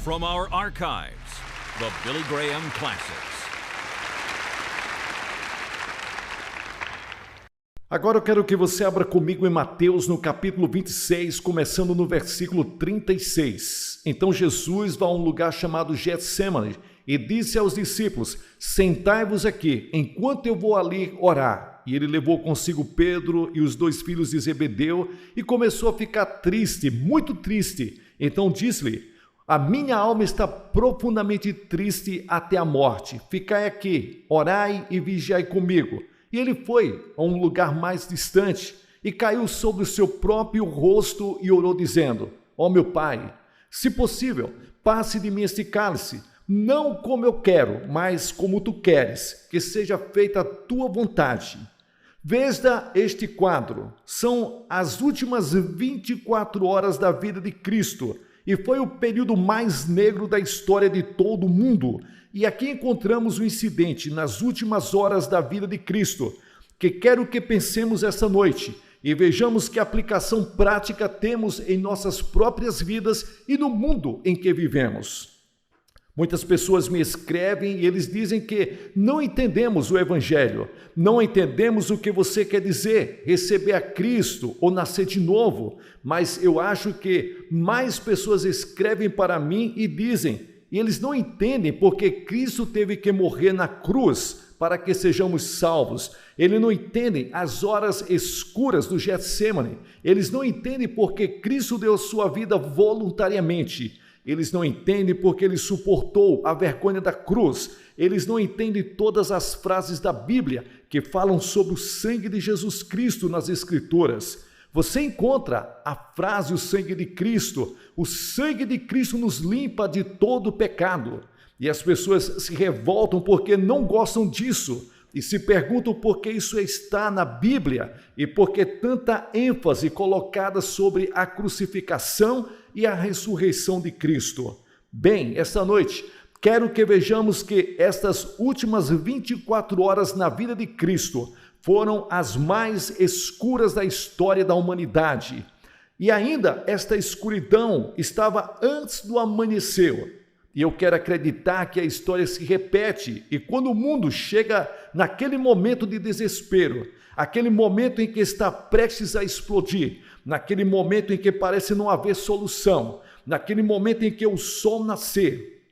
From our archives, the Billy Graham Classics. Agora eu quero que você abra comigo em Mateus, no capítulo 26, começando no versículo 36. Então Jesus vai a um lugar chamado Getsêmani e disse aos discípulos: sentai-vos aqui, enquanto eu vou ali orar. E ele levou consigo Pedro e os dois filhos de Zebedeu e começou a ficar triste, muito triste. Então disse-lhe: a minha alma está profundamente triste até a morte. Ficai aqui, orai e vigiai comigo. E ele foi a um lugar mais distante e caiu sobre o seu próprio rosto e orou dizendo: ó meu Pai, se possível, passe de mim este cálice, não como eu quero, mas como tu queres, que seja feita a tua vontade. Veja este quadro, são as últimas 24 horas da vida de Cristo e foi o período mais negro da história de todo o mundo. E aqui encontramos um incidente nas últimas horas da vida de Cristo, que quero que pensemos essa noite e vejamos que aplicação prática temos em nossas próprias vidas e no mundo em que vivemos. Muitas pessoas me escrevem e eles dizem que não entendemos o Evangelho, não entendemos o que você quer dizer, receber a Cristo ou nascer de novo, mas eu acho que mais pessoas escrevem para mim e dizem, e eles não entendem porque Cristo teve que morrer na cruz para que sejamos salvos. Eles não entendem as horas escuras do Getsêmani. Eles não entendem porque Cristo deu sua vida voluntariamente. Eles não entendem porque ele suportou a vergonha da cruz. Eles não entendem todas as frases da Bíblia que falam sobre o sangue de Jesus Cristo nas Escrituras. Você encontra a frase, o sangue de Cristo. O sangue de Cristo nos limpa de todo pecado. E as pessoas se revoltam porque não gostam disso. E se perguntam por que isso está na Bíblia e por que tanta ênfase colocada sobre a crucificação e a ressurreição de Cristo. Bem, esta noite, quero que vejamos que estas últimas 24 horas na vida de Cristo foram as mais escuras da história da humanidade. E ainda esta escuridão estava antes do amanhecer. E eu quero acreditar que a história se repete. E quando o mundo chega naquele momento de desespero, aquele momento em que está prestes a explodir, naquele momento em que parece não haver solução, naquele momento em que o sol nascer,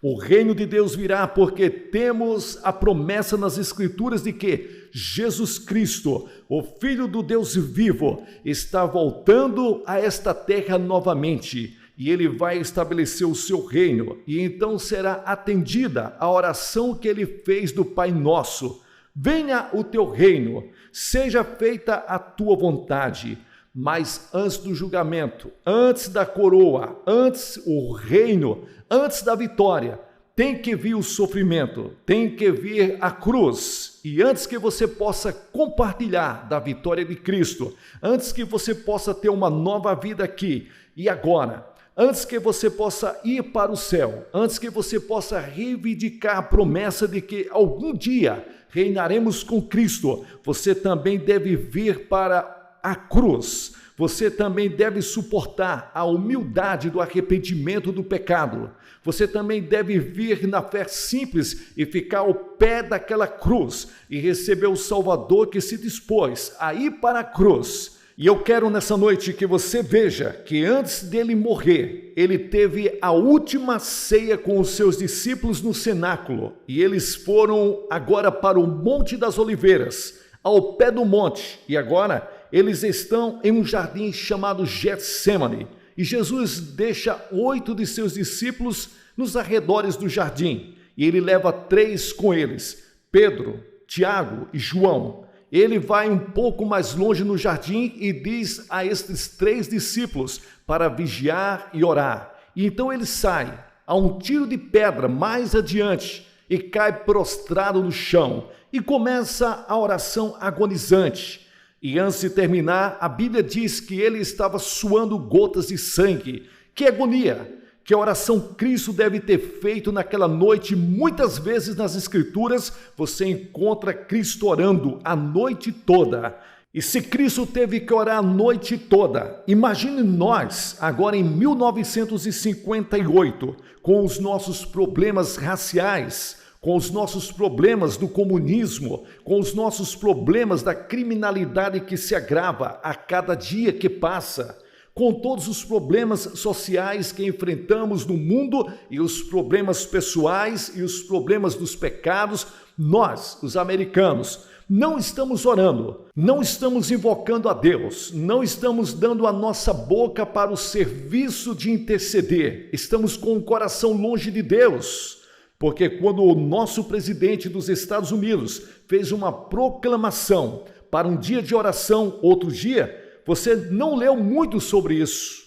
o reino de Deus virá, porque temos a promessa nas Escrituras de que Jesus Cristo, o Filho do Deus vivo, está voltando a esta terra novamente. E ele vai estabelecer o seu reino, e então será atendida a oração que ele fez do Pai Nosso. Venha o teu reino, seja feita a tua vontade. Mas antes do julgamento, antes da coroa, antes o reino, antes da vitória, tem que vir o sofrimento, tem que vir a cruz. E antes que você possa compartilhar da vitória de Cristo, antes que você possa ter uma nova vida aqui e agora, antes que você possa ir para o céu, antes que você possa reivindicar a promessa de que algum dia reinaremos com Cristo, você também deve vir para a cruz. Você também deve suportar a humildade do arrependimento do pecado. Você também deve vir na fé simples e ficar ao pé daquela cruz e receber o Salvador que se dispôs a ir para a cruz. E eu quero nessa noite que você veja que antes dele morrer, ele teve a última ceia com os seus discípulos no cenáculo. E eles foram agora para o Monte das Oliveiras, ao pé do monte. E agora eles estão em um jardim chamado Getsêmani. E Jesus deixa 8 de seus discípulos nos arredores do jardim. E ele leva 3 com eles, Pedro, Tiago e João. Ele vai um pouco mais longe no jardim e diz a estes 3 discípulos para vigiar e orar. E então ele sai a um tiro de pedra mais adiante e cai prostrado no chão e começa a oração agonizante. E antes de terminar, a Bíblia diz que ele estava suando gotas de sangue. Que agonia! Que a oração Cristo deve ter feito naquela noite. Muitas vezes nas Escrituras você encontra Cristo orando a noite toda. E se Cristo teve que orar a noite toda, imagine nós, agora em 1958, com os nossos problemas raciais, com os nossos problemas do comunismo, com os nossos problemas da criminalidade que se agrava a cada dia que passa, com todos os problemas sociais que enfrentamos no mundo e os problemas pessoais e os problemas dos pecados, nós, os americanos, não estamos orando, não estamos invocando a Deus, não estamos dando a nossa boca para o serviço de interceder, estamos com o coração longe de Deus. Porque quando o nosso presidente dos Estados Unidos fez uma proclamação para um dia de oração, outro dia, você não leu muito sobre isso.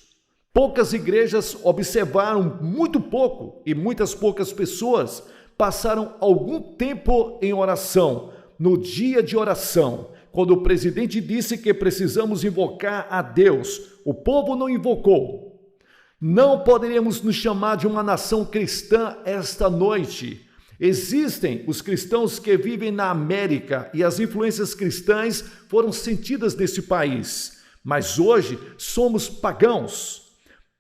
Poucas igrejas observaram muito pouco e muitas poucas pessoas passaram algum tempo em oração, no dia de oração. Quando o presidente disse que precisamos invocar a Deus, o povo não invocou. Não poderíamos nos chamar de uma nação cristã esta noite. Existem os cristãos que vivem na América e as influências cristãs foram sentidas nesse país. Mas hoje somos pagãos.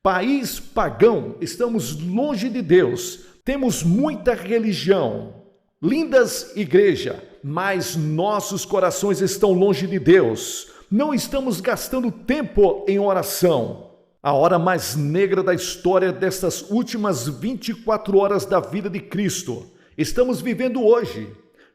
País pagão, estamos longe de Deus. Temos muita religião, lindas igrejas, mas nossos corações estão longe de Deus. Não estamos gastando tempo em oração. A hora mais negra da história destas últimas 24 horas da vida de Cristo. Estamos vivendo hoje,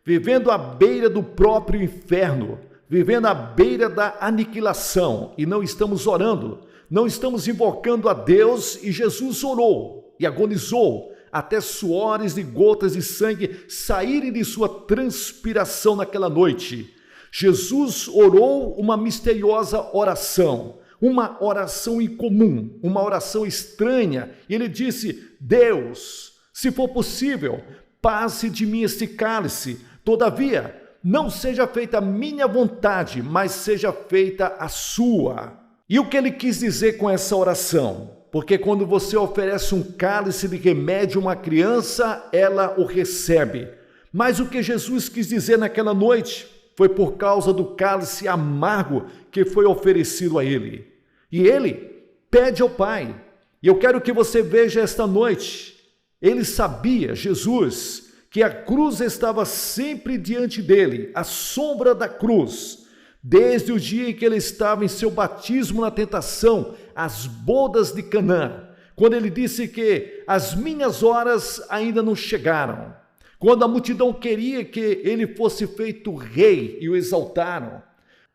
vivendo à beira do próprio inferno, vivendo à beira da aniquilação e não estamos orando, não estamos invocando a Deus e Jesus orou e agonizou até suores e gotas de sangue saírem de sua transpiração naquela noite. Jesus orou uma misteriosa oração. Uma oração incomum, uma oração estranha. E ele disse: Deus, se for possível, passe de mim este cálice. Todavia, não seja feita a minha vontade, mas seja feita a sua. E o que ele quis dizer com essa oração? Porque quando você oferece um cálice de remédio a uma criança, ela o recebe. Mas o que Jesus quis dizer naquela noite foi por causa do cálice amargo que foi oferecido a ele. E ele pede ao Pai. E eu quero que você veja esta noite. Ele sabia, Jesus, que a cruz estava sempre diante dele, a sombra da cruz. Desde o dia em que ele estava em seu batismo na tentação, as bodas de Canaã. Quando ele disse que as minhas horas ainda não chegaram. Quando a multidão queria que ele fosse feito rei e o exaltaram.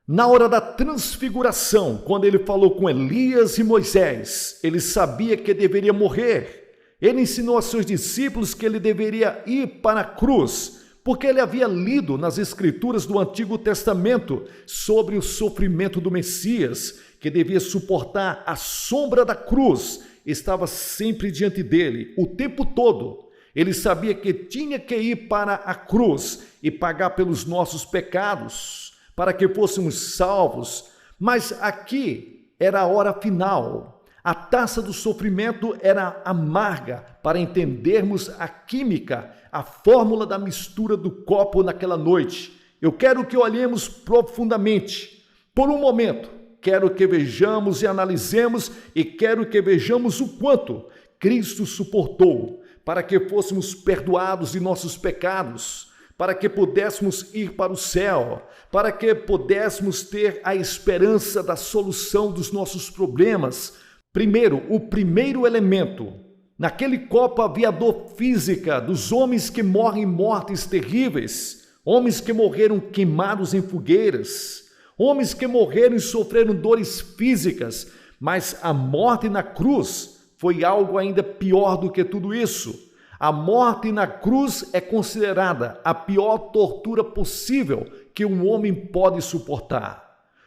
Na hora da transfiguração, quando ele falou com Elias e Moisés, ele sabia que deveria morrer. Ele ensinou a seus discípulos que ele deveria ir para a cruz, porque ele havia lido nas Escrituras do Antigo Testamento sobre o sofrimento do Messias, que devia suportar a sombra da cruz, estava sempre diante dele, o tempo todo. Ele sabia que tinha que ir para a cruz e pagar pelos nossos pecados, para que fôssemos salvos, mas aqui era a hora final. A taça do sofrimento era amarga para entendermos a química, a fórmula da mistura do copo naquela noite. Eu quero que olhemos profundamente. Por um momento, quero que vejamos e analisemos e quero que vejamos o quanto Cristo suportou para que fôssemos perdoados de nossos pecados, para que pudéssemos ir para o céu, para que pudéssemos ter a esperança da solução dos nossos problemas. Primeiro, o primeiro elemento. Naquele copo havia a dor física dos homens que morrem mortes terríveis, homens que morreram queimados em fogueiras, homens que morreram e sofreram dores físicas, mas a morte na cruz foi algo ainda pior do que tudo isso. A morte na cruz é considerada a pior tortura possível que um homem pode suportar.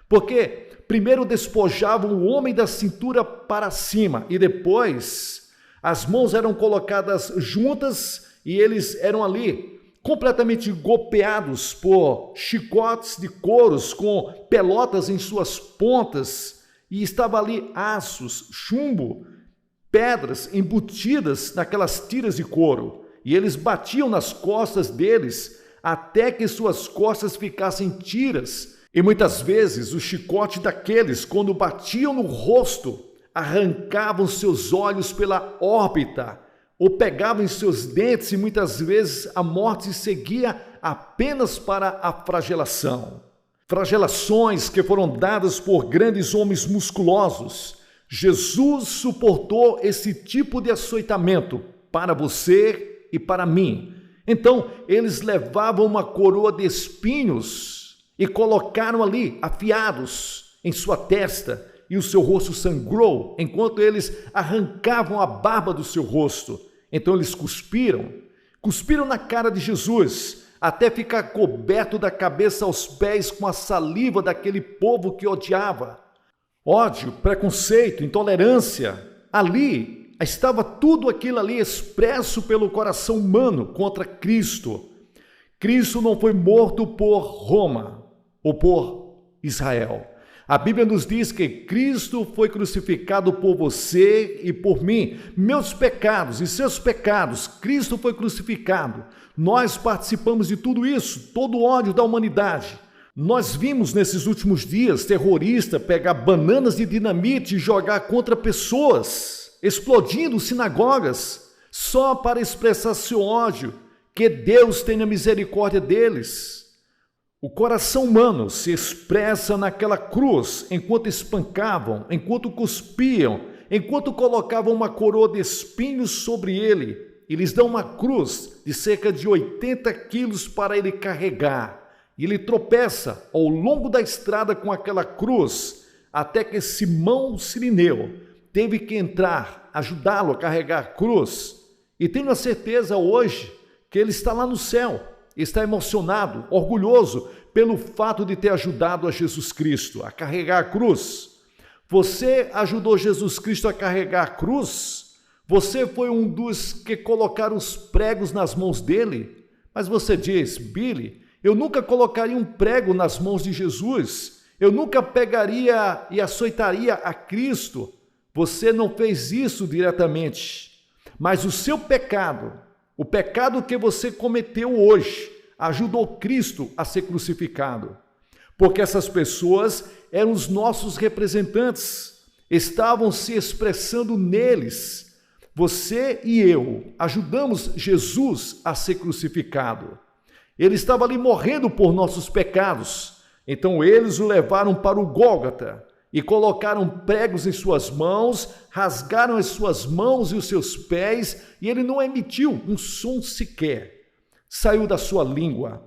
Porque primeiro despojavam o homem da cintura para cima e depois as mãos eram colocadas juntas e eles eram ali completamente golpeados por chicotes de couros com pelotas em suas pontas e estava ali aços, chumbo, pedras embutidas naquelas tiras de couro, e eles batiam nas costas deles até que suas costas ficassem tiras, E muitas vezes o chicote daqueles, quando batiam no rosto, arrancavam seus olhos pela órbita, ou pegavam em seus dentes, e muitas vezes a morte seguia apenas para a flagelação. Flagelações que foram dadas por grandes homens musculosos. Jesus suportou esse tipo de açoitamento para você e para mim. Então, eles levavam uma coroa de espinhos e colocaram ali, afiados, em sua testa, e o seu rosto sangrou, enquanto eles arrancavam a barba do seu rosto. Então eles cuspiram na cara de Jesus, até ficar coberto da cabeça aos pés com a saliva daquele povo que odiava. Ódio, preconceito, intolerância. Ali estava tudo aquilo ali expresso pelo coração humano contra Cristo. Cristo não foi morto por Roma ou por Israel. A Bíblia nos diz que Cristo foi crucificado por você e por mim. Meus pecados e seus pecados, Cristo foi crucificado. Nós participamos de tudo isso, todo o ódio da humanidade. Nós vimos nesses últimos dias terroristas pegar bananas de dinamite e jogar contra pessoas, explodindo sinagogas, só para expressar seu ódio. Que Deus tenha misericórdia deles. O coração humano se expressa naquela cruz, enquanto espancavam, enquanto cuspiam, enquanto colocavam uma coroa de espinhos sobre ele, e lhes dão uma cruz de cerca de 80 quilos para ele carregar. E ele tropeça ao longo da estrada com aquela cruz, até que Simão o Cirineu teve que entrar, ajudá-lo a carregar a cruz. E tenho a certeza hoje que ele está lá no céu, está emocionado, orgulhoso pelo fato de ter ajudado a Jesus Cristo a carregar a cruz. Você ajudou Jesus Cristo a carregar a cruz? Você foi um dos que colocaram os pregos nas mãos dele? Mas você diz, Billy, eu nunca colocaria um prego nas mãos de Jesus. Eu nunca pegaria e açoitaria a Cristo. Você não fez isso diretamente. Mas o seu pecado, o pecado que você cometeu hoje, ajudou Cristo a ser crucificado. Porque essas pessoas eram os nossos representantes, estavam se expressando neles. Você e eu ajudamos Jesus a ser crucificado. Ele estava ali morrendo por nossos pecados. Então eles o levaram para o Gólgota e colocaram pregos em suas mãos, rasgaram as suas mãos e os seus pés, e ele não emitiu um som sequer. Saiu da sua língua.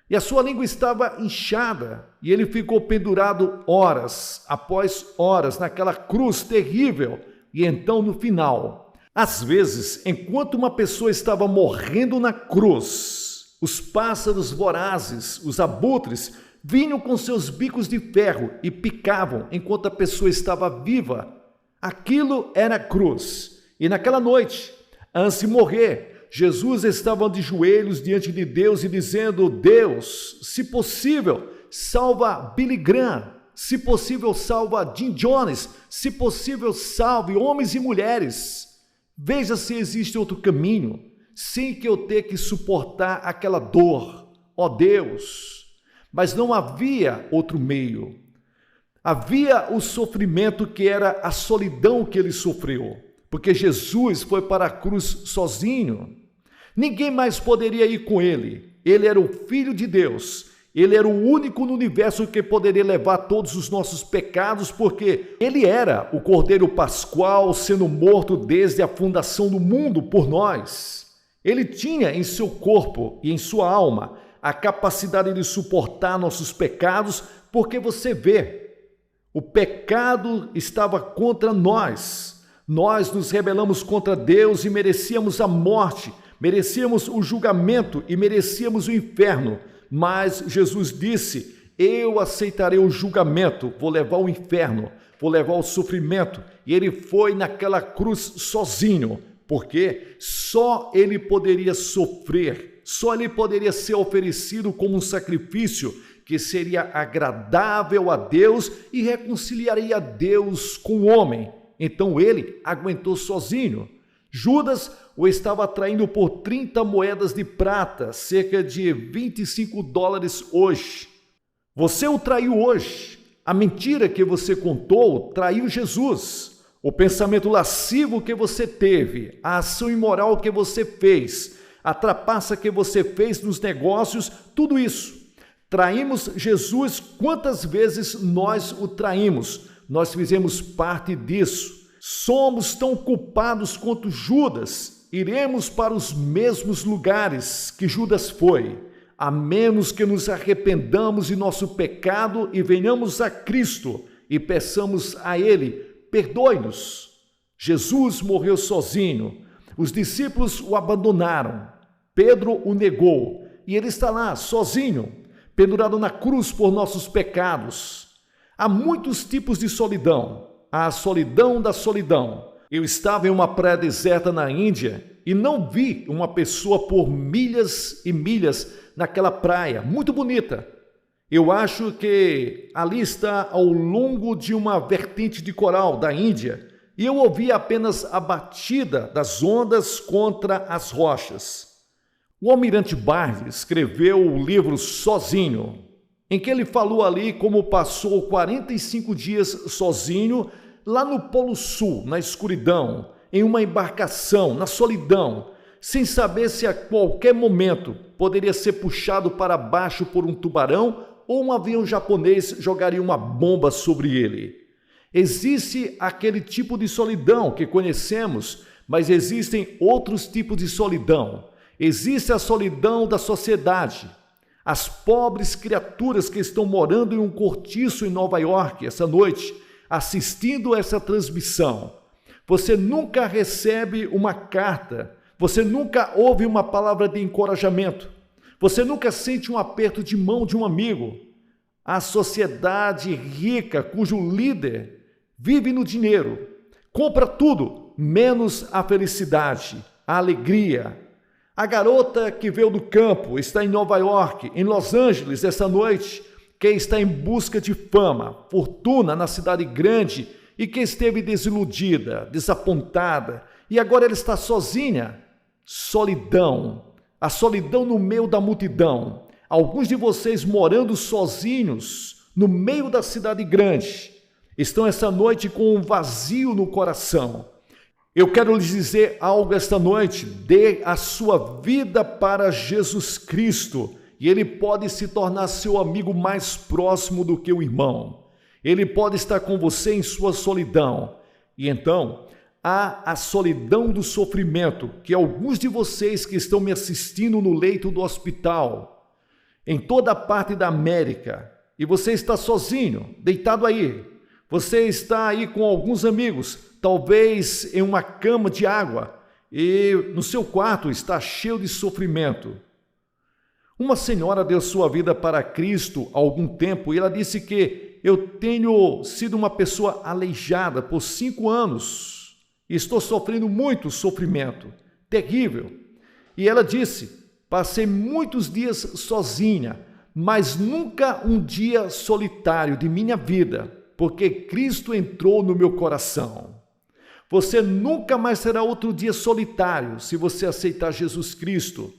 E a sua língua estava inchada, e ele ficou pendurado horas após horas naquela cruz terrível. E então, no final, às vezes, enquanto uma pessoa estava morrendo na cruz, os pássaros vorazes, os abutres, vinham com seus bicos de ferro e picavam enquanto a pessoa estava viva. Aquilo era a cruz. E naquela noite, antes de morrer, Jesus estava de joelhos diante de Deus e dizendo: Deus, se possível, salva Billy Graham. Se possível, salva Jim Jones. Se possível, salve homens e mulheres. Veja se existe outro caminho, sem que eu tenha que suportar aquela dor. Ó Deus! Mas não havia outro meio. Havia o sofrimento que era a solidão que ele sofreu, porque Jesus foi para a cruz sozinho. Ninguém mais poderia ir com ele. Ele era o Filho de Deus. Ele era o único no universo que poderia levar todos os nossos pecados, porque ele era o Cordeiro Pascual, sendo morto desde a fundação do mundo por nós. Ele tinha em seu corpo e em sua alma a capacidade de suportar nossos pecados, porque você vê, o pecado estava contra nós. Nós nos rebelamos contra Deus e merecíamos a morte, merecíamos o julgamento e merecíamos o inferno. Mas Jesus disse: eu aceitarei o julgamento, vou levar o inferno, vou levar o sofrimento. E ele foi naquela cruz sozinho, porque só ele poderia sofrer, só ele poderia ser oferecido como um sacrifício que seria agradável a Deus e reconciliaria Deus com o homem. Então ele aguentou sozinho. Judas o estava traindo por 30 moedas de prata, cerca de $25 hoje. Você o traiu hoje. A mentira que você contou traiu Jesus. O pensamento lascivo que você teve, a ação imoral que você fez, a trapaça que você fez nos negócios, tudo isso. Traímos Jesus. Quantas vezes nós o traímos? Nós fizemos parte disso. Somos tão culpados quanto Judas. Iremos para os mesmos lugares que Judas foi, a menos que nos arrependamos de nosso pecado e venhamos a Cristo e peçamos a Ele, perdoe-nos. Jesus morreu sozinho. Os discípulos o abandonaram. Pedro o negou. E ele está lá, sozinho, pendurado na cruz por nossos pecados. Há muitos tipos de solidão. Há a solidão da solidão. Eu estava em uma praia deserta na Índia e não vi uma pessoa por milhas e milhas naquela praia, muito bonita. Eu acho que ali está ao longo de uma vertente de coral da Índia e eu ouvi apenas a batida das ondas contra as rochas. O almirante Barnes escreveu o livro Sozinho, em que ele falou ali como passou 45 dias sozinho lá no Polo Sul, na escuridão, em uma embarcação, na solidão, sem saber se a qualquer momento poderia ser puxado para baixo por um tubarão ou um avião japonês jogaria uma bomba sobre ele. Existe aquele tipo de solidão que conhecemos, mas existem outros tipos de solidão. Existe a solidão da sociedade. As pobres criaturas que estão morando em um cortiço em Nova York essa noite, assistindo essa transmissão. Você nunca recebe uma carta, você nunca ouve uma palavra de encorajamento, você nunca sente um aperto de mão de um amigo. A sociedade rica, cujo líder vive no dinheiro, compra tudo, menos a felicidade, a alegria. A garota que veio do campo está em Nova York, em Los Angeles, essa noite, que está em busca de fama, fortuna na cidade grande e que esteve desiludida, desapontada, e agora ela está sozinha. Solidão, a solidão no meio da multidão. Alguns de vocês morando sozinhos no meio da cidade grande, estão essa noite com um vazio no coração. Eu quero lhes dizer algo esta noite: dê a sua vida para Jesus Cristo e Ele pode se tornar seu amigo mais próximo do que o irmão. Ele pode estar com você em sua solidão. E então, há a solidão do sofrimento, que alguns de vocês que estão me assistindo no leito do hospital, em toda parte da América, e você está sozinho, deitado aí, você está aí com alguns amigos, talvez em uma cama de água, e no seu quarto está cheio de sofrimento. Uma senhora deu sua vida para Cristo há algum tempo e ela disse que eu tenho sido uma pessoa aleijada por 5 anos e estou sofrendo muito sofrimento, terrível. E ela disse, passei muitos dias sozinha, mas nunca um dia solitário de minha vida, porque Cristo entrou no meu coração. Você nunca mais será outro dia solitário se você aceitar Jesus Cristo.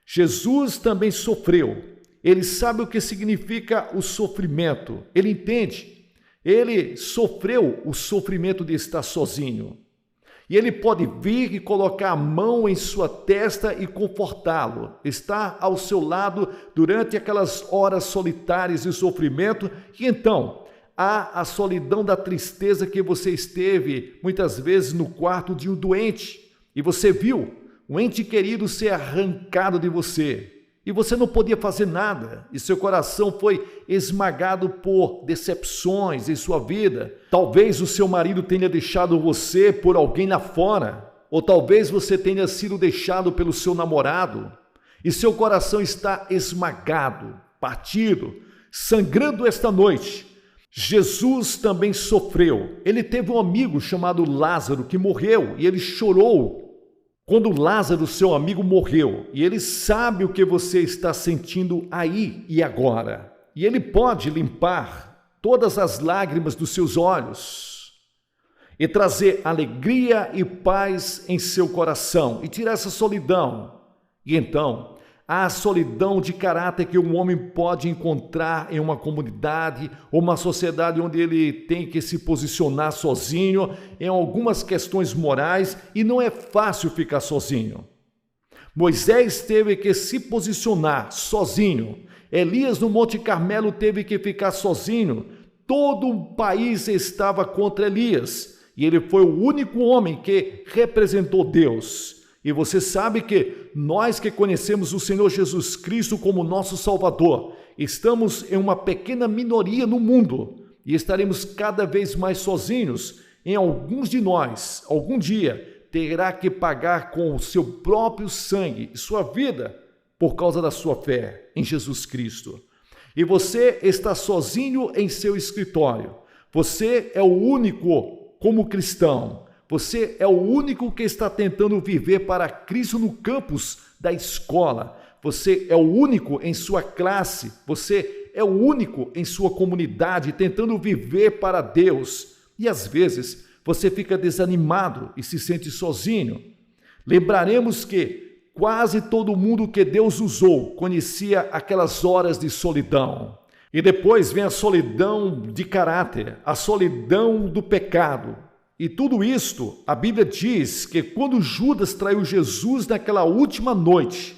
Jesus também sofreu. Ele sabe o que significa o sofrimento. Ele entende. Ele sofreu o sofrimento de estar sozinho. E ele pode vir e colocar a mão em sua testa e confortá-lo. Estar ao seu lado durante aquelas horas solitárias de sofrimento. E então, há a solidão da tristeza que você esteve muitas vezes no quarto de um doente. E você viu um ente querido ser arrancado de você, e você não podia fazer nada, e seu coração foi esmagado por decepções em sua vida. Talvez o seu marido tenha deixado você por alguém lá fora, ou talvez você tenha sido deixado pelo seu namorado, e seu coração está esmagado, partido, sangrando esta noite. Jesus também sofreu. Ele teve um amigo chamado Lázaro que morreu, e ele chorou quando Lázaro, seu amigo, morreu, e ele sabe o que você está sentindo aí e agora. E ele pode limpar todas as lágrimas dos seus olhos e trazer alegria e paz em seu coração e tirar essa solidão. E então, Há solidão de caráter que um homem pode encontrar em uma comunidade ou uma sociedade onde ele tem que se posicionar sozinho em algumas questões morais e não é fácil ficar sozinho. Moisés teve que se posicionar sozinho. Elias no Monte Carmelo teve que ficar sozinho. Todo o país estava contra Elias e ele foi o único homem que representou Deus. E você sabe que nós que conhecemos o Senhor Jesus Cristo como nosso Salvador, estamos em uma pequena minoria no mundo e estaremos cada vez mais sozinhos. Em alguns de nós, algum dia, terá que pagar com o seu próprio sangue e sua vida por causa da sua fé em Jesus Cristo. E você está sozinho em seu escritório. Você é o único como cristão. Você é o único que está tentando viver para Cristo no campus da escola. Você é o único em sua classe. Você é o único em sua comunidade tentando viver para Deus. E às vezes você fica desanimado e se sente sozinho. Lembraremos que quase todo mundo que Deus usou conhecia aquelas horas de solidão. E depois vem a solidão de caráter, a solidão do pecado. E tudo isto, a Bíblia diz que quando Judas traiu Jesus naquela última noite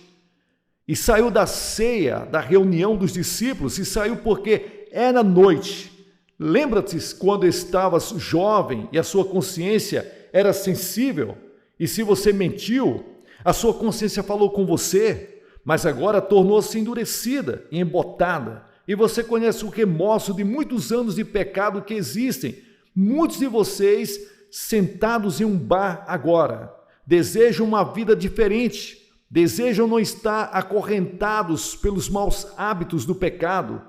e saiu da ceia, da reunião dos discípulos, e saiu porque era noite. Lembra-te quando estavas jovem e a sua consciência era sensível? E se você mentiu, a sua consciência falou com você, mas agora tornou-se endurecida e embotada. E você conhece o remorso de muitos anos de pecado que existem. Muitos de vocês, sentados em um bar agora, desejam uma vida diferente, desejam não estar acorrentados pelos maus hábitos do pecado.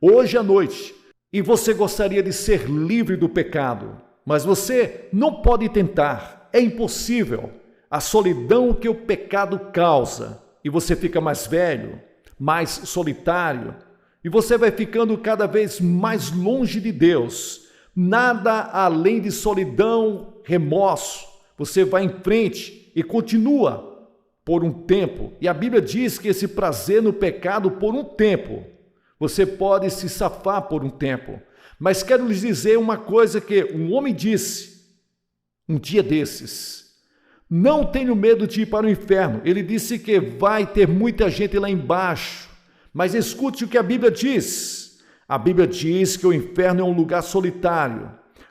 Hoje à noite, e você gostaria de ser livre do pecado, mas você não pode tentar, é impossível. A solidão que o pecado causa, e você fica mais velho, mais solitário, e você vai ficando cada vez mais longe de Deus. Nada além de solidão, remorso. Você vai em frente e continua por um tempo. E a Bíblia diz que esse prazer no pecado por um tempo. Você pode se safar por um tempo. Mas quero lhes dizer uma coisa que um homem disse um dia desses. Não tenho medo de ir para o inferno. Ele disse que vai ter muita gente lá embaixo. Mas escute o que a Bíblia diz. A Bíblia diz que o inferno é um lugar solitário,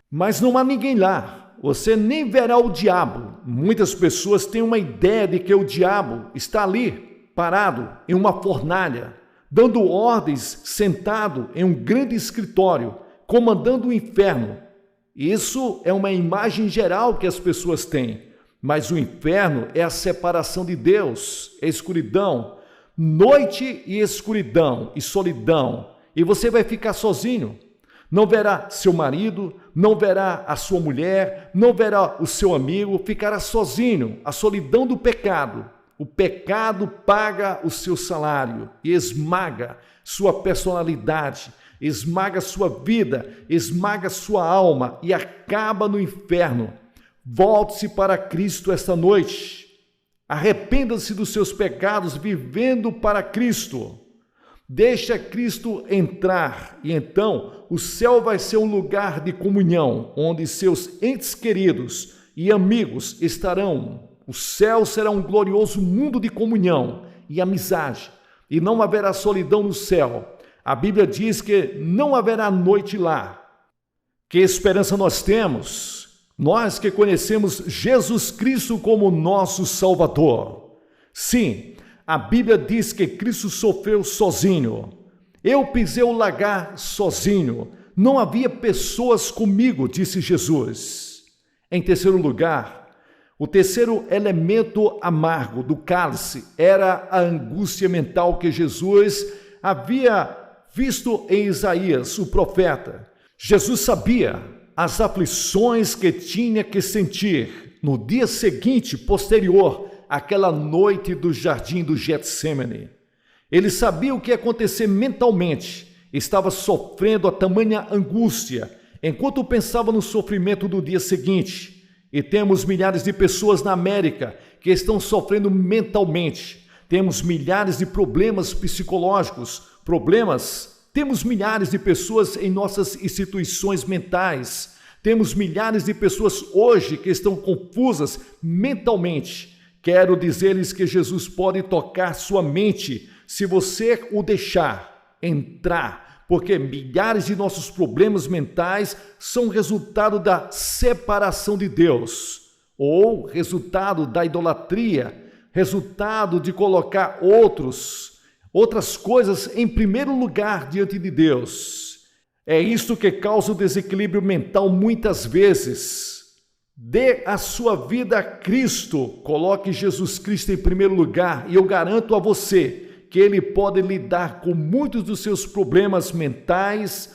mas não há ninguém lá. Você nem verá o diabo. Muitas pessoas têm uma ideia de que o diabo está ali, parado em uma fornalha, dando ordens, sentado em um grande escritório, comandando o inferno. Isso é uma imagem geral que as pessoas têm. Mas o inferno é a separação de Deus, é escuridão, noite e escuridão e solidão. E você vai ficar sozinho. Não verá seu marido, não verá a sua mulher, não verá o seu amigo, ficará sozinho. A solidão do pecado. O pecado paga o seu salário e esmaga sua personalidade, esmaga sua vida, esmaga sua alma e acaba no inferno. Volte-se para Cristo esta noite. Arrependa-se dos seus pecados vivendo para Cristo. Deixa Cristo entrar e então o céu vai ser um lugar de comunhão, onde seus entes queridos e amigos estarão. O céu será um glorioso mundo de comunhão e amizade, e não haverá solidão no céu. A Bíblia diz que não haverá noite lá. Que esperança nós temos? Nós que conhecemos Jesus Cristo como nosso Salvador. Sim, a Bíblia diz que Cristo sofreu sozinho. Eu pisei o lagar sozinho. Não havia pessoas comigo, disse Jesus. Em terceiro lugar, o terceiro elemento amargo do cálice era a angústia mental que Jesus havia visto em Isaías, o profeta. Jesus sabia as aflições que tinha que sentir no dia seguinte, posterior àquela noite do jardim do Getsêmani. Ele sabia o que ia acontecer mentalmente, estava sofrendo a tamanha angústia, enquanto pensava no sofrimento do dia seguinte. E temos milhares de pessoas na América que estão sofrendo mentalmente. temos milhares de problemas psicológicos, temos milhares de pessoas em nossas instituições mentais, temos milhares de pessoas hoje que estão confusas mentalmente. Quero dizer-lhes que Jesus pode tocar sua mente se você o deixar entrar, porque milhares de nossos problemas mentais são resultado da separação de Deus, ou resultado da idolatria, resultado de colocar outras coisas em primeiro lugar diante de Deus. É isto que causa o desequilíbrio mental muitas vezes. Dê a sua vida a Cristo, coloque Jesus Cristo em primeiro lugar e eu garanto a você que Ele pode lidar com muitos dos seus problemas mentais,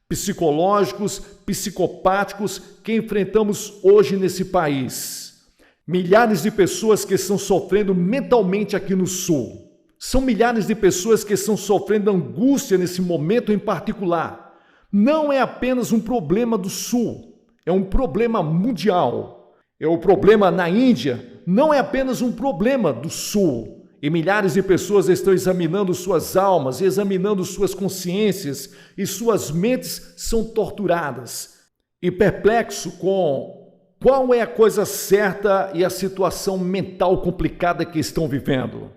psicológicos, psicopáticos que enfrentamos hoje nesse país. Milhares de pessoas que estão sofrendo mentalmente aqui no Sul. São milhares de pessoas que estão sofrendo angústia nesse momento em particular. Não é apenas um problema do Sul, é um problema mundial. É o problema na Índia, não é apenas um problema do Sul. E milhares de pessoas estão examinando suas almas, examinando suas consciências, e suas mentes são torturadas. E perplexo com qual é a coisa certa e a situação mental complicada que estão vivendo.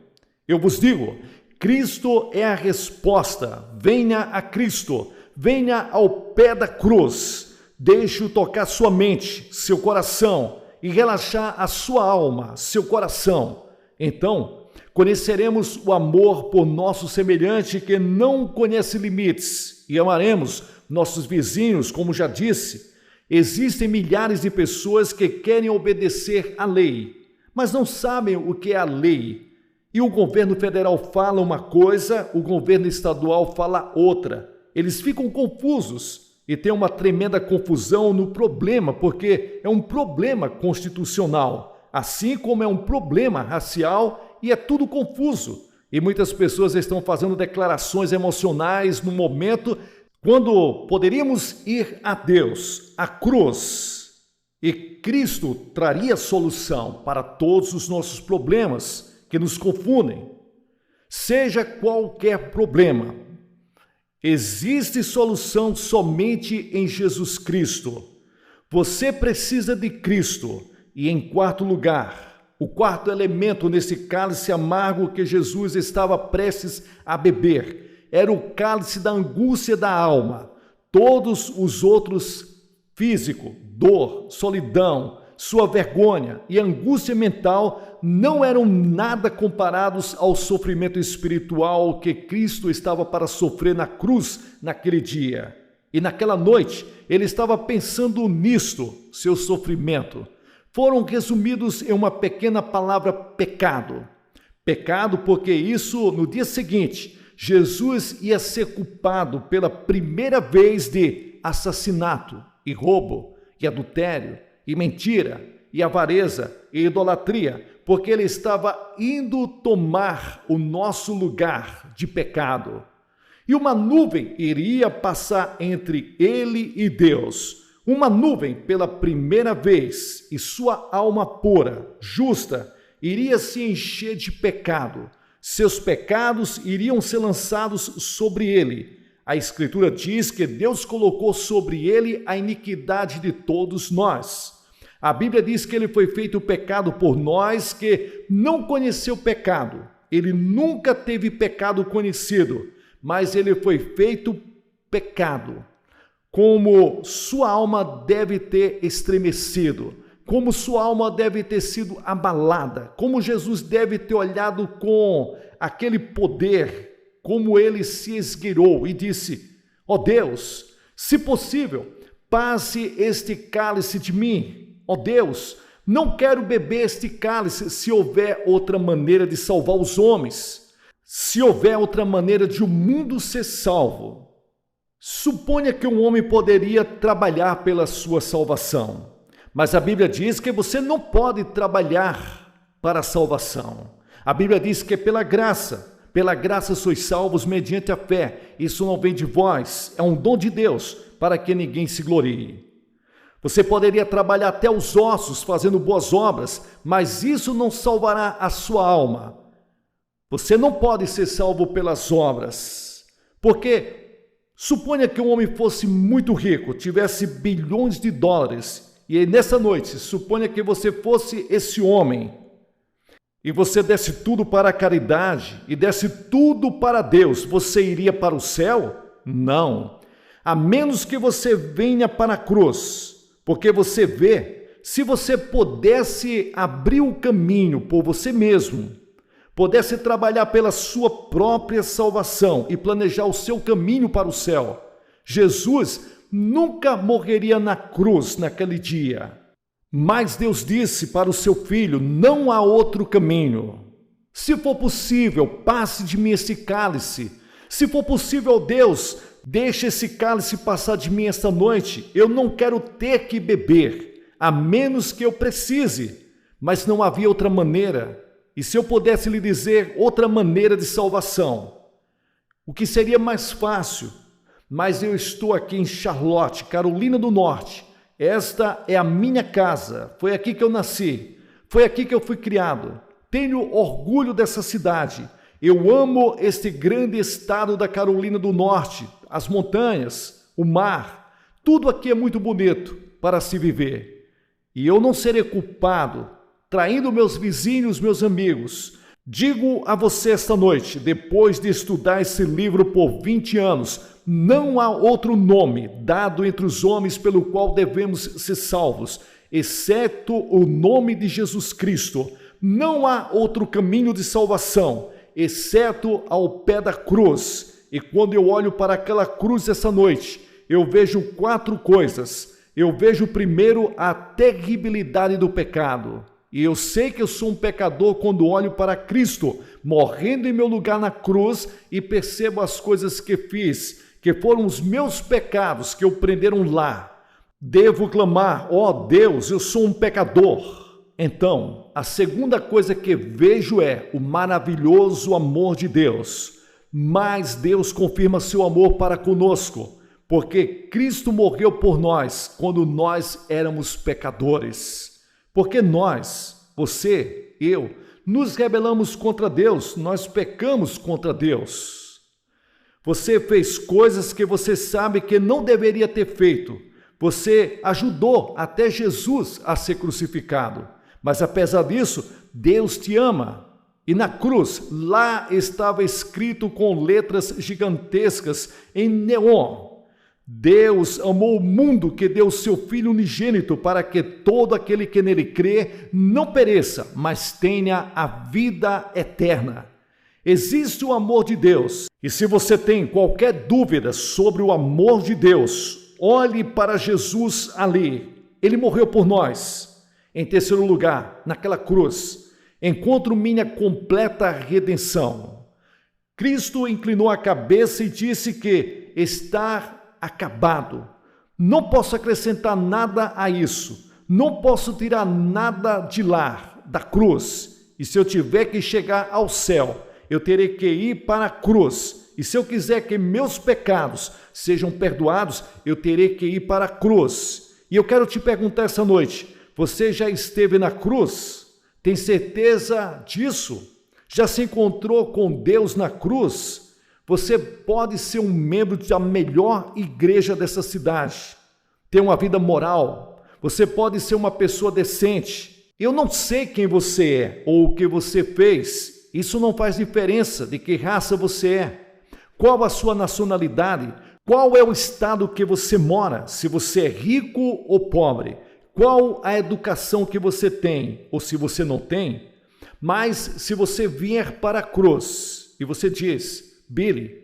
Eu vos digo, Cristo é a resposta. Venha a Cristo, venha ao pé da cruz. Deixe-o tocar sua mente, seu coração e relaxar a sua alma, seu coração. Então, conheceremos o amor por nosso semelhante que não conhece limites e amaremos nossos vizinhos, como já disse. Existem milhares de pessoas que querem obedecer à lei, mas não sabem o que é a lei. E o governo federal fala uma coisa, o governo estadual fala outra. Eles ficam confusos e tem uma tremenda confusão no problema, porque é um problema constitucional, assim como é um problema racial e é tudo confuso. E muitas pessoas estão fazendo declarações emocionais no momento quando poderíamos ir a Deus, à cruz, e Cristo traria solução para todos os nossos problemas que nos confundem. Seja qualquer problema, existe solução somente em Jesus Cristo. Você precisa de Cristo. E em quarto lugar, o quarto elemento nesse cálice amargo que Jesus estava prestes a beber, era o cálice da angústia da alma. Todos os outros, físico, dor, solidão, sua vergonha e angústia mental não eram nada comparados ao sofrimento espiritual que Cristo estava para sofrer na cruz naquele dia. E naquela noite, ele estava pensando nisto, seu sofrimento. Foram resumidos em uma pequena palavra: pecado. Pecado porque isso, no dia seguinte, Jesus ia ser culpado pela primeira vez de assassinato e roubo e adultério e mentira, e avareza, e idolatria, porque ele estava indo tomar o nosso lugar de pecado. E uma nuvem iria passar entre ele e Deus. Uma nuvem pela primeira vez, e sua alma pura, justa, iria se encher de pecado. Seus pecados iriam ser lançados sobre ele. A Escritura diz que Deus colocou sobre ele a iniquidade de todos nós. A Bíblia diz que ele foi feito pecado por nós que não conheceu pecado. Ele nunca teve pecado conhecido, mas ele foi feito pecado. Como sua alma deve ter estremecido, como sua alma deve ter sido abalada, como Jesus deve ter olhado com aquele poder, como ele se esgueirou e disse: ó Deus, se possível, passe este cálice de mim. Ó Deus, não quero beber este cálice se houver outra maneira de salvar os homens, se houver outra maneira de o mundo ser salvo. Suponha que um homem poderia trabalhar pela sua salvação, mas a Bíblia diz que você não pode trabalhar para a salvação. A Bíblia diz que é pela graça sois salvos mediante a fé. Isso não vem de vós, é um dom de Deus, para que ninguém se glorie. Você poderia trabalhar até os ossos fazendo boas obras, mas isso não salvará a sua alma. Você não pode ser salvo pelas obras, porque suponha que um homem fosse muito rico, tivesse bilhões de dólares, e nessa noite, suponha que você fosse esse homem, e você desse tudo para a caridade, e desse tudo para Deus, você iria para o céu? Não, a menos que você venha para a cruz, porque você vê, se você pudesse abrir o caminho por você mesmo, pudesse trabalhar pela sua própria salvação e planejar o seu caminho para o céu, Jesus nunca morreria na cruz naquele dia. Mas Deus disse para o seu filho: não há outro caminho. Se for possível, passe de mim esse cálice. Se for possível, Deus, deixe esse cálice passar de mim esta noite. Eu não quero ter que beber, a menos que eu precise. Mas não havia outra maneira. E se eu pudesse lhe dizer outra maneira de salvação, o que seria mais fácil? Mas eu estou aqui em Charlotte, Carolina do Norte. Esta é a minha casa, foi aqui que eu nasci, foi aqui que eu fui criado. Tenho orgulho dessa cidade. Eu amo este grande estado da Carolina do Norte, as montanhas, o mar. Tudo aqui é muito bonito para se viver. E eu não serei culpado, traindo meus vizinhos, meus amigos. Digo a você esta noite, depois de estudar esse livro por 20 anos, não há outro nome dado entre os homens pelo qual devemos ser salvos, exceto o nome de Jesus Cristo. Não há outro caminho de salvação, exceto ao pé da cruz. E quando eu olho para aquela cruz essa noite, eu vejo 4 coisas. Eu vejo primeiro a terribilidade do pecado. E eu sei que eu sou um pecador quando olho para Cristo, morrendo em meu lugar na cruz, e percebo as coisas que fiz, que foram os meus pecados que o prenderam lá. Devo clamar: ó Deus, eu sou um pecador. Então, a segunda coisa que vejo é o maravilhoso amor de Deus. Mas Deus confirma seu amor para conosco, porque Cristo morreu por nós quando nós éramos pecadores. Porque nós, você, eu, nos rebelamos contra Deus, nós pecamos contra Deus. Você fez coisas que você sabe que não deveria ter feito. Você ajudou até Jesus a ser crucificado. Mas apesar disso, Deus te ama. E na cruz, lá estava escrito com letras gigantescas em neon: Deus amou o mundo que deu seu Filho unigênito para que todo aquele que nele crê não pereça, mas tenha a vida eterna. Existe o amor de Deus. E se você tem qualquer dúvida sobre o amor de Deus, olhe para Jesus ali. Ele morreu por nós. Em terceiro lugar, naquela cruz, encontro minha completa redenção. Cristo inclinou a cabeça e disse que está acabado. Não posso acrescentar nada a isso. Não posso tirar nada de lá, da cruz. E se eu tiver que chegar ao céu, eu terei que ir para a cruz. E se eu quiser que meus pecados sejam perdoados, eu terei que ir para a cruz. E eu quero te perguntar essa noite: você já esteve na cruz? Tem certeza disso? Já se encontrou com Deus na cruz? Você pode ser um membro da melhor igreja dessa cidade, ter uma vida moral. Você pode ser uma pessoa decente. Eu não sei quem você é ou o que você fez. Isso não faz diferença de que raça você é, qual a sua nacionalidade, qual é o estado que você mora, se você é rico ou pobre, qual a educação que você tem ou se você não tem. Mas se você vier para a cruz e você diz: Billy,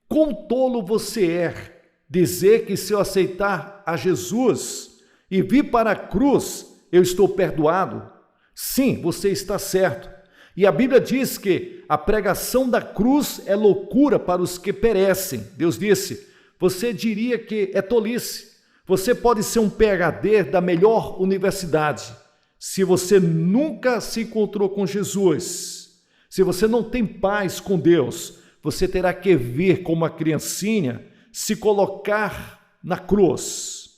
quão tolo você é dizer que se eu aceitar a Jesus e vir para a cruz, eu estou perdoado. Sim, você está certo. E a Bíblia diz que a pregação da cruz é loucura para os que perecem. Deus disse: você diria que é tolice. Você pode ser um PhD da melhor universidade. Se você nunca se encontrou com Jesus, se você não tem paz com Deus, você terá que vir como uma criancinha, se colocar na cruz.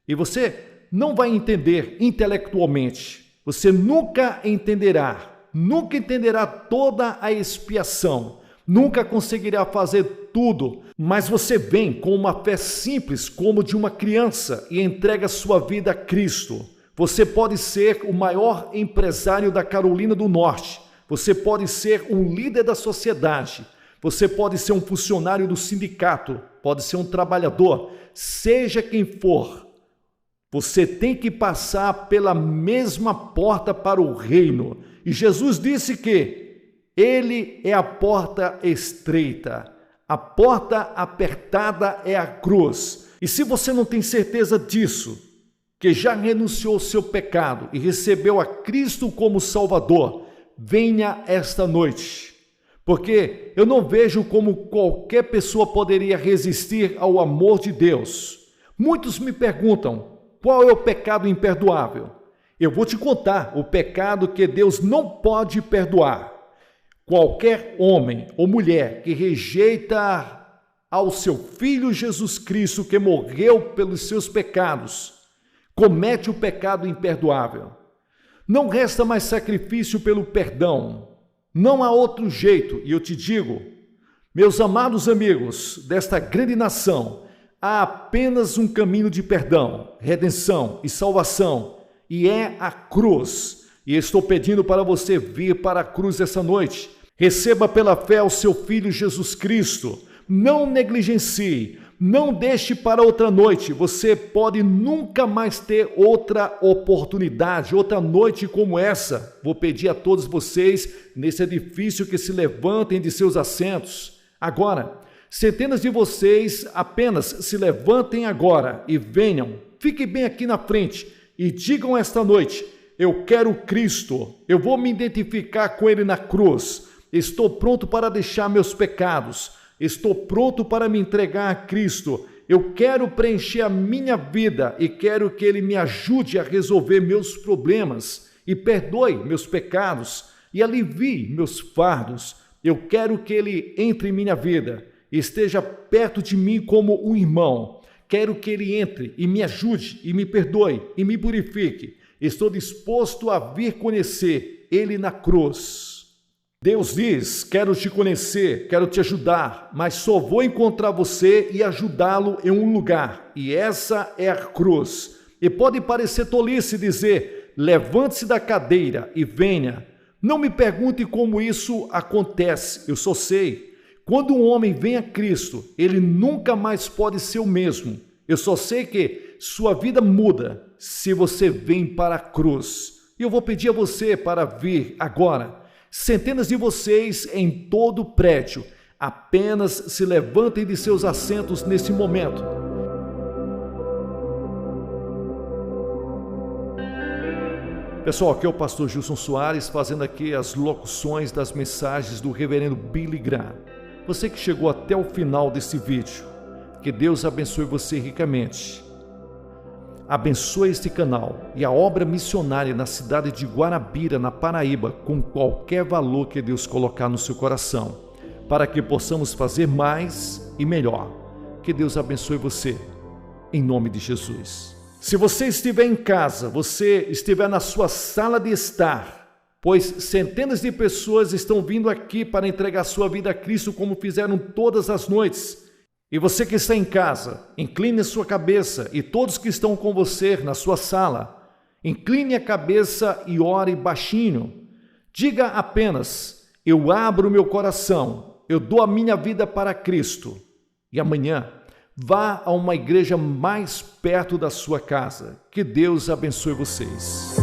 E você não vai entender intelectualmente. Você nunca entenderá. nunca entenderá toda a expiação, nunca conseguirá fazer tudo, mas você vem com uma fé simples como de uma criança e entrega sua vida a Cristo. Você pode ser o maior empresário da Carolina do Norte, você pode ser um líder da sociedade, você pode ser um funcionário do sindicato, pode ser um trabalhador, seja quem for. Você tem que passar pela mesma porta para o reino. E Jesus disse que Ele é a porta estreita. A porta apertada é a cruz. E se você não tem certeza disso, que já renunciou ao seu pecado e recebeu a Cristo como Salvador, venha esta noite. Porque eu não vejo como qualquer pessoa poderia resistir ao amor de Deus. Muitos me perguntam, qual é o pecado imperdoável? Eu vou te contar o pecado que Deus não pode perdoar. Qualquer homem ou mulher que rejeita ao seu Filho Jesus Cristo, que morreu pelos seus pecados, comete o pecado imperdoável. Não resta mais sacrifício pelo perdão. Não há outro jeito. E eu te digo, meus amados amigos desta grande nação, há apenas um caminho de perdão, redenção e salvação, e é a cruz. E estou pedindo para você vir para a cruz essa noite. Receba pela fé o seu Filho Jesus Cristo. Não negligencie, não deixe para outra noite. Você pode nunca mais ter outra oportunidade, outra noite como essa. Vou pedir a todos vocês, nesse edifício, que se levantem de seus assentos. Agora, centenas de vocês apenas se levantem agora e venham, fiquem bem aqui na frente e digam esta noite, eu quero Cristo, eu vou me identificar com Ele na cruz, estou pronto para deixar meus pecados, estou pronto para me entregar a Cristo, eu quero preencher a minha vida e quero que Ele me ajude a resolver meus problemas e perdoe meus pecados e alivie meus fardos. Eu quero que Ele entre em minha vida, esteja perto de mim como um irmão. Quero que Ele entre e me ajude e me perdoe e me purifique. Estou disposto a vir conhecer Ele na cruz. Deus diz, quero te conhecer, quero te ajudar, mas só vou encontrar você e ajudá-lo em um lugar, e essa é a cruz. E pode parecer tolice dizer, levante-se da cadeira e venha. Não me pergunte como isso acontece, eu só sei. Quando um homem vem a Cristo, ele nunca mais pode ser o mesmo. Eu só sei que sua vida muda se você vem para a cruz. E eu vou pedir a você para vir agora. Centenas de vocês em todo o prédio, apenas se levantem de seus assentos nesse momento. Pessoal, aqui é o pastor Gilson Soares fazendo aqui as locuções das mensagens do reverendo Billy Graham. Você que chegou até o final desse vídeo, que Deus abençoe você ricamente. Abençoe este canal e a obra missionária na cidade de Guarabira, na Paraíba, com qualquer valor que Deus colocar no seu coração, para que possamos fazer mais e melhor. Que Deus abençoe você, em nome de Jesus. Se você estiver em casa, você estiver na sua sala de estar, pois centenas de pessoas estão vindo aqui para entregar sua vida a Cristo, como fizeram todas as noites. E você que está em casa, incline a sua cabeça, e todos que estão com você na sua sala, incline a cabeça e ore baixinho. Diga apenas, eu abro meu coração, eu dou a minha vida para Cristo. E amanhã, vá a uma igreja mais perto da sua casa. Que Deus abençoe vocês.